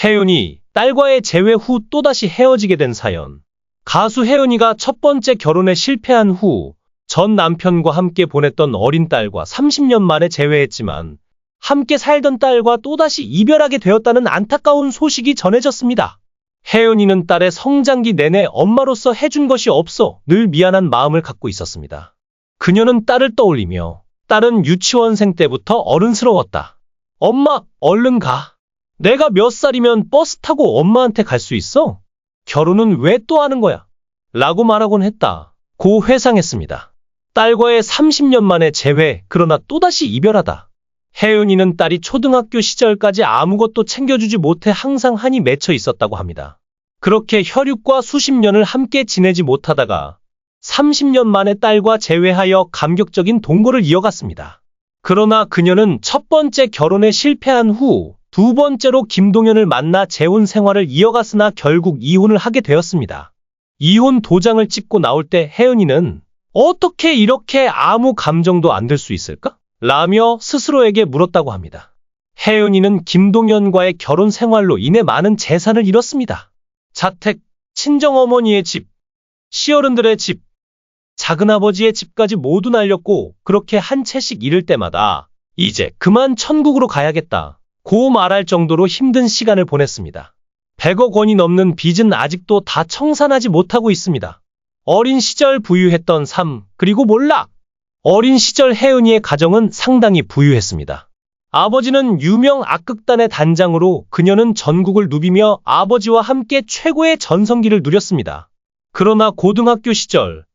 혜윤이 딸과의 재회 후 또다시 헤어지게 된 사연. 가수 혜윤이가 첫 번째 결혼에 실패한 후 전 남편과 함께 보냈던 어린 딸과 30년 만에 재회했지만 함께 살던 딸과 또다시 이별하게 되었다는 안타까운 소식이 전해졌습니다. 혜윤이는 딸의 성장기 내내 엄마로서 해준 것이 없어 늘 미안한 마음을 갖고 있었습니다. 그녀는 딸을 떠올리며 딸은 유치원생 때부터 어른스러웠다. 엄마, 얼른 가. 내가 몇 살이면 버스 타고 엄마한테 갈 수 있어? 결혼은 왜 또 하는 거야? 라고 말하곤 했다. 고 회상했습니다. 딸과의 30년 만에 재회, 그러나 또다시 이별하다. 혜윤이는 딸이 초등학교 시절까지 아무것도 챙겨주지 못해 항상 한이 맺혀 있었다고 합니다. 그렇게 혈육과 수십 년을 함께 지내지 못하다가 30년 만에 딸과 재회하여 감격적인 동거를 이어갔습니다. 그러나 그녀는 첫 번째 결혼에 실패한 후 두 번째로 김동현을 만나 재혼 생활을 이어갔으나 결국 이혼을 하게 되었습니다. 이혼 도장을 찍고 나올 때 혜윤이는 어떻게 이렇게 아무 감정도 안 들 수 있을까? 라며 스스로에게 물었다고 합니다. 혜윤이는 김동현과의 결혼 생활로 인해 많은 재산을 잃었습니다. 자택, 친정어머니의 집, 시어른들의 집, 작은아버지의 집까지 모두 날렸고 그렇게 한 채씩 잃을 때마다 이제 그만 천국으로 가야겠다 고 말할 정도로 힘든 시간을 보냈습니다. 100억 원이 넘는 빚은 아직도 다 청산하지 못하고 있습니다. 어린 시절 부유했던 삶, 그리고 몰락. 어린 시절 혜윤이의 가정은 상당히 부유했습니다. 아버지는 유명 악극단의 단장으로 그녀는 전국을 누비며 아버지와 함께 최고의 전성기를 누렸습니다. 그러나 고등학교 시절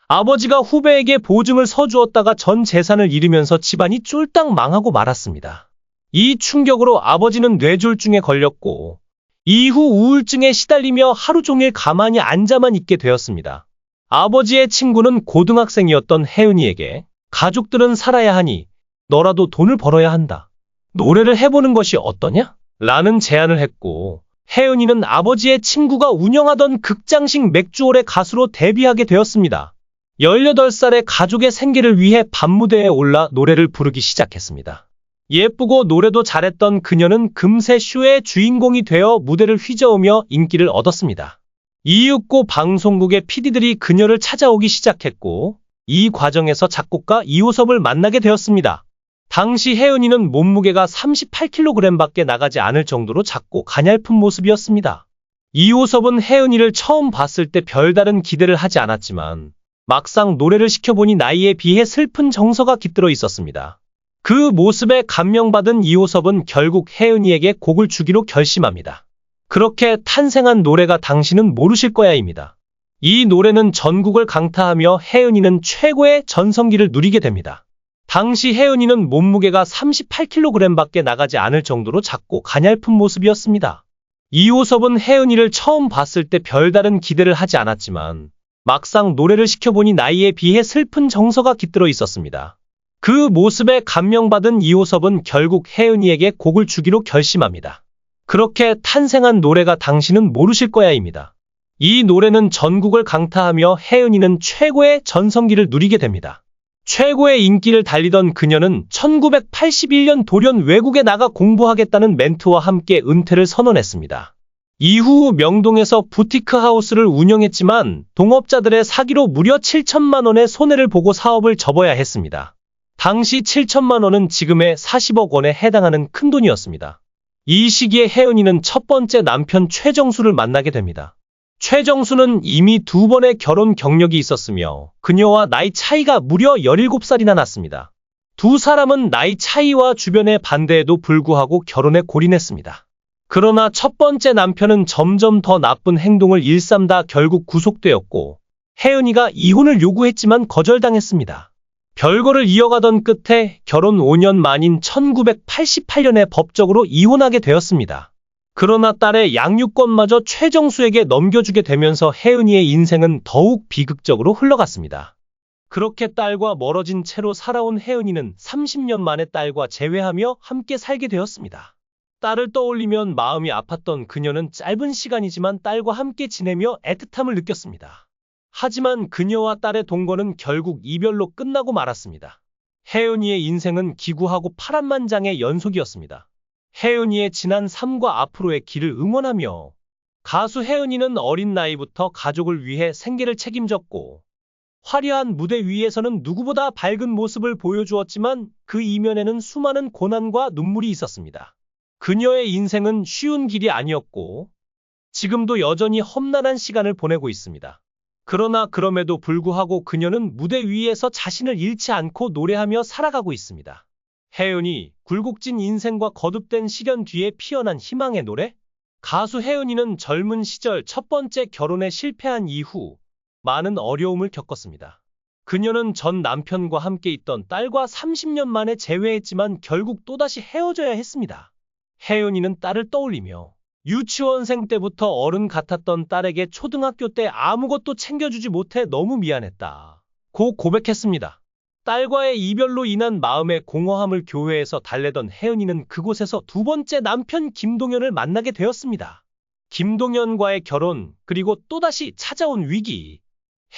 아버지가 후배에게 보증을 서주었다가 전 재산을 잃으면서 집안이 쫄딱 망하고 말았습니다. 이 충격으로 아버지는 뇌졸중에 걸렸고 이후 우울증에 시달리며 하루 종일 가만히 앉아만 있게 되었습니다. 아버지의 친구는 고등학생이었던 혜윤이에게 가족들은 살아야 하니 너라도 돈을 벌어야 한다. 노래를 해보는 것이 어떠냐? 라는 제안을 했고 혜윤이는 아버지의 친구가 운영하던 극장식 맥주홀의 가수로 데뷔하게 되었습니다. 18살의 가족의 생계를 위해 밤무대에 올라 노래를 부르기 시작했습니다. 예쁘고 노래도 잘했던 그녀는 금세 쇼의 주인공이 되어 무대를 휘저으며 인기를 얻었습니다. 이윽고 방송국의 PD들이 그녀를 찾아오기 시작했고 이 과정에서 작곡가 이호섭을 만나게 되었습니다. 당시 혜윤이는 몸무게가 38kg밖에 나가지 않을 정도로 작고 가냘픈 모습이었습니다. 이호섭은 혜윤이를 처음 봤을 때 별다른 기대를 하지 않았지만 막상 노래를 시켜보니 나이에 비해 슬픈 정서가 깃들어 있었습니다. 그 모습에 감명받은 이호섭은 결국 혜윤이에게 곡을 주기로 결심합니다. 그렇게 탄생한 노래가 당신은 모르실 거야입니다. 이 노래는 전국을 강타하며 혜윤이는 최고의 전성기를 누리게 됩니다. 당시 혜윤이는 몸무게가 38kg밖에 나가지 않을 정도로 작고 가냘픈 모습이었습니다. 이호섭은 혜윤이를 처음 봤을 때 별다른 기대를 하지 않았지만 막상 노래를 시켜보니 나이에 비해 슬픈 정서가 깃들어 있었습니다. 그 모습에 감명받은 이호섭은 결국 혜윤이에게 곡을 주기로 결심합니다. 그렇게 탄생한 노래가 당신은 모르실 거야입니다. 이 노래는 전국을 강타하며 혜윤이는 최고의 전성기를 누리게 됩니다. 최고의 인기를 달리던 그녀는 1981년 돌연 외국에 나가 공부하겠다는 멘트와 함께 은퇴를 선언했습니다. 이후 명동에서 부티크 하우스를 운영했지만 동업자들의 사기로 무려 7천만 원의 손해를 보고 사업을 접어야 했습니다. 당시 7천만 원은 지금의 40억 원에 해당하는 큰돈이었습니다. 이 시기에 혜윤이는 첫 번째 남편 최정수를 만나게 됩니다. 최정수는 이미 2번의 결혼 경력이 있었으며 그녀와 나이 차이가 무려 17살이나 났습니다. 두 사람은 나이 차이와 주변의 반대에도 불구하고 결혼에 골인했습니다. 그러나 첫 번째 남편은 점점 더 나쁜 행동을 일삼다 결국 구속되었고 혜윤이가 이혼을 요구했지만 거절당했습니다. 별거를 이어가던 끝에 결혼 5년 만인 1988년에 법적으로 이혼하게 되었습니다. 그러나 딸의 양육권마저 최정수에게 넘겨주게 되면서 혜윤이의 인생은 더욱 비극적으로 흘러갔습니다. 그렇게 딸과 멀어진 채로 살아온 혜윤이는 30년 만에 딸과 재회하며 함께 살게 되었습니다. 딸을 떠올리면 마음이 아팠던 그녀는 짧은 시간이지만 딸과 함께 지내며 애틋함을 느꼈습니다. 하지만 그녀와 딸의 동거는 결국 이별로 끝나고 말았습니다. 혜윤이의 인생은 기구하고 파란만장의 연속이었습니다. 혜은이의 지난 삶과 앞으로의 길을 응원하며 가수 혜은이는 어린 나이부터 가족을 위해 생계를 책임졌고 화려한 무대 위에서는 누구보다 밝은 모습을 보여주었지만 그 이면에는 수많은 고난과 눈물이 있었습니다. 그녀의 인생은 쉬운 길이 아니었고 지금도 여전히 험난한 시간을 보내고 있습니다. 그러나 그럼에도 불구하고 그녀는 무대 위에서 자신을 잃지 않고 노래하며 살아가고 있습니다. 혜은이, 굴곡진 인생과 거듭된 시련 뒤에 피어난 희망의 노래? 가수 혜은이는 젊은 시절 첫 번째 결혼에 실패한 이후 많은 어려움을 겪었습니다. 그녀는 전 남편과 함께 있던 딸과 30년 만에 재회했지만 결국 또다시 헤어져야 했습니다. 혜은이는 딸을 떠올리며 유치원생 때부터 어른 같았던 딸에게 초등학교 때 아무것도 챙겨주지 못해 너무 미안했다 고 고백했습니다. 딸과의 이별로 인한 마음의 공허함을 교회에서 달래던 혜은이는 그곳에서 두 번째 남편 김동현을 만나게 되었습니다. 김동현과의 결혼, 그리고 또다시 찾아온 위기.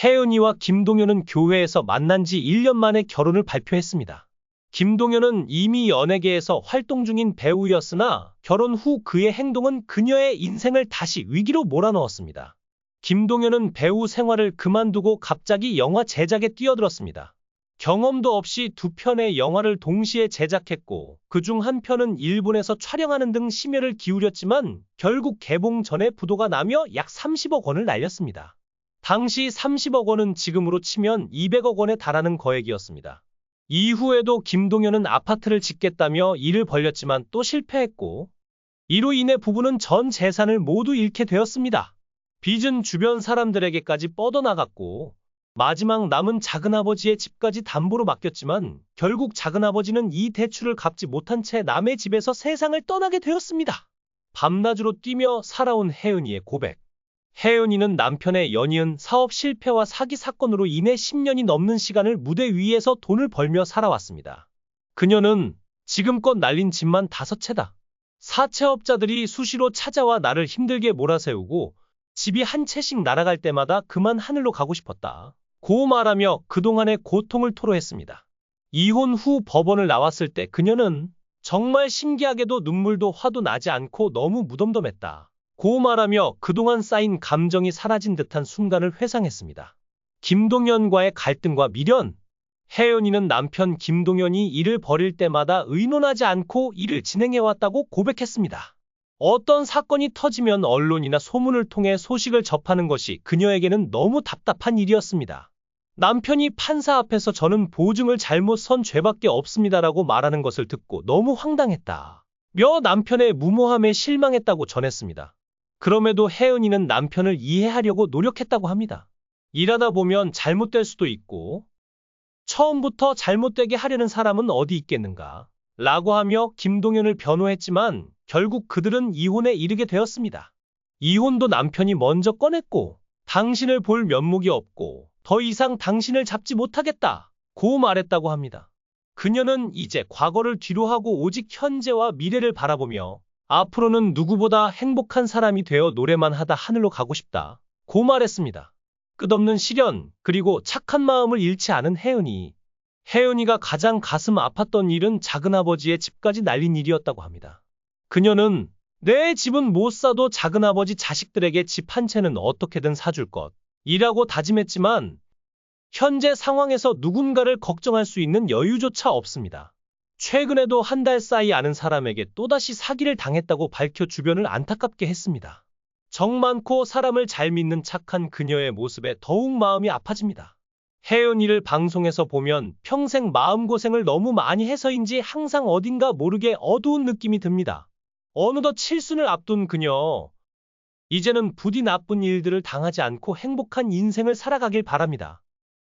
혜은이와 김동현은 교회에서 만난 지 1년 만에 결혼을 발표했습니다. 김동현은 이미 연예계에서 활동 중인 배우였으나 결혼 후 그의 행동은 그녀의 인생을 다시 위기로 몰아넣었습니다. 김동현은 배우 생활을 그만두고 갑자기 영화 제작에 뛰어들었습니다. 경험도 없이 두 편의 영화를 동시에 제작했고 그중 한 편은 일본에서 촬영하는 등 심혈을 기울였지만 결국 개봉 전에 부도가 나며 약 30억 원을 날렸습니다. 당시 30억 원은 지금으로 치면 200억 원에 달하는 거액이었습니다. 이후에도 김동현은 아파트를 짓겠다며 일을 벌였지만 또 실패했고 이로 인해 부부는 전 재산을 모두 잃게 되었습니다. 빚은 주변 사람들에게까지 뻗어나갔고 마지막 남은 작은아버지의 집까지 담보로 맡겼지만 결국 작은아버지는 이 대출을 갚지 못한 채 남의 집에서 세상을 떠나게 되었습니다. 밤낮으로 뛰며 살아온 혜은이의 고백. 혜은이는 남편의 연이은 사업 실패와 사기 사건으로 인해 10년이 넘는 시간을 무대 위에서 돈을 벌며 살아왔습니다. 그녀는 지금껏 날린 집만 5채다. 사채업자들이 수시로 찾아와 나를 힘들게 몰아세우고 집이 한 채씩 날아갈 때마다 그만 하늘로 가고 싶었다 고 말하며 그동안의 고통을 토로했습니다. 이혼 후 법원을 나왔을 때 그녀는 정말 신기하게도 눈물도 화도 나지 않고 너무 무덤덤했다 고 말하며 그동안 쌓인 감정이 사라진 듯한 순간을 회상했습니다. 김동현과의 갈등과 미련. 혜은이는 남편 김동현이 일을 벌일 때마다 의논하지 않고 일을 진행해왔다고 고백했습니다. 어떤 사건이 터지면 언론이나 소문을 통해 소식을 접하는 것이 그녀에게는 너무 답답한 일이었습니다. 남편이 판사 앞에서 저는 보증을 잘못 선 죄밖에 없습니다라고 말하는 것을 듣고 너무 황당했다 며 남편의 무모함에 실망했다고 전했습니다. 그럼에도 혜은이는 남편을 이해하려고 노력했다고 합니다. 일하다 보면 잘못될 수도 있고 처음부터 잘못되게 하려는 사람은 어디 있겠는가 라고 하며 김동현을 변호했지만 결국 그들은 이혼에 이르게 되었습니다. 이혼도 남편이 먼저 꺼냈고 당신을 볼 면목이 없고 더 이상 당신을 잡지 못하겠다 고 말했다고 합니다. 그녀는 이제 과거를 뒤로하고 오직 현재와 미래를 바라보며 앞으로는 누구보다 행복한 사람이 되어 노래만 하다 하늘로 가고 싶다 고 말했습니다. 끝없는 시련 그리고 착한 마음을 잃지 않은 혜은이. 혜은이가 가장 가슴 아팠던 일은 작은아버지의 집까지 날린 일이었다고 합니다. 그녀는 내 집은 못 사도 작은아버지 자식들에게 집 한 채는 어떻게든 사줄 것이라고 다짐했지만 현재 상황에서 누군가를 걱정할 수 있는 여유조차 없습니다. 최근에도 한 달 사이 아는 사람에게 또다시 사기를 당했다고 밝혀 주변을 안타깝게 했습니다. 정 많고 사람을 잘 믿는 착한 그녀의 모습에 더욱 마음이 아파집니다. 혜은이를 방송에서 보면 평생 마음고생을 너무 많이 해서인지 항상 어딘가 모르게 어두운 느낌이 듭니다. 어느덧 칠순을 앞둔 그녀. 이제는 부디 나쁜 일들을 당하지 않고 행복한 인생을 살아가길 바랍니다.